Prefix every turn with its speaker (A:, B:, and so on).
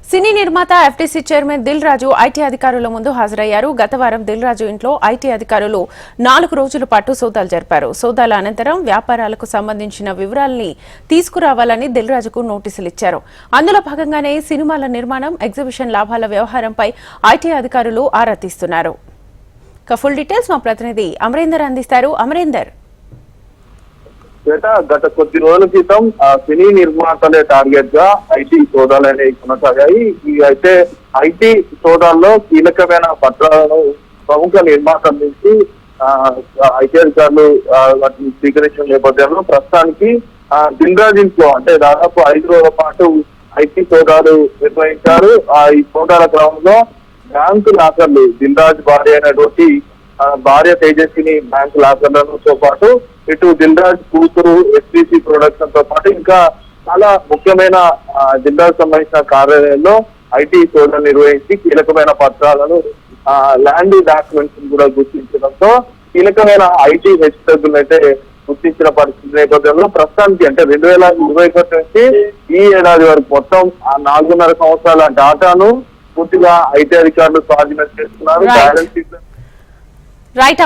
A: సినీ నిర్మాత FDC chairman Dil Raju IT అధికారుల ముందు హాజరయ్యారు. గత వారం దిల్ రాజు ఇంట్లో ఐటీ అధికారులు 4 రోజుల పాటు సోదాలు జరిపారు. సోదాల అనంతరం వ్యాపారాలకు సంబంధించిన వివరాల్ని తీసుకురావాలని దిల్ రాజుకు నోటీసులు ఇచ్చారు. అందులో భాగంగానే సినిమాల నిర్మాణం, ఎగ్జిబిషన్ లాభాల వ్యవహారంపై ఐటీ అధికారులు ఆరా తీస్తున్నారు. ఫుల్ డీటెయిల్స్ మా ప్రతినిధి అమరేందర్ అందిస్తారు. అమరేందర్,
B: గత కొద్ది రోజుల క్రితం సినీ నిర్మాతలే టార్గెట్ గా ఐటీ సోదాలు అనేవి కొనసాగాయి. అయితే ఐటీ సోదాల్లో కీలకమైన పత్రాలను ప్రముఖ నిర్మాతల నుంచి ఐటీ అధికారులు వాటిని స్వీకరించిన నేపథ్యంలో ప్రస్తుతానికి దిల్ రాజు ఇంట్లో అంటే దాదాపు 5 రోజుల పాటు ఐటీ సోదాలు నిర్వహించారు. ఈ సోదాల క్రమంలో బ్యాంకు లాకర్లు, దిల్ రాజు భార్య అయినటువంటి భార్య తేజస్విని బ్యాంకు లాకర్లతో పాటు ఇటు దిల్ రాజు కూతురు ఎఫ్టీసీ ప్రొడక్షన్ తో పాటు ఇంకా చాలా ముఖ్యమైన దిల్ రాజు సంబంధించిన కార్యాలయంలో ఐటీ సోదాలు నిర్వహించి కీలకమైన పత్రాలను, ల్యాండ్ డాక్యుమెంట్స్ కూడా గుర్తించడంతో కీలకమైన ఐటీ హెచ్చుతగ్గులు అయితే గుర్తించిన పరిస్థితి నేపథ్యంలో ప్రస్తుతానికి అంటే 2021 నుంచి ఈ ఏడాది వరకు మొత్తం 4.5 సంవత్సరాల డాటాను పూర్తిగా ఐటీ అధికారులు స్వాధీనం చేస్తున్నారు. Balance
A: right.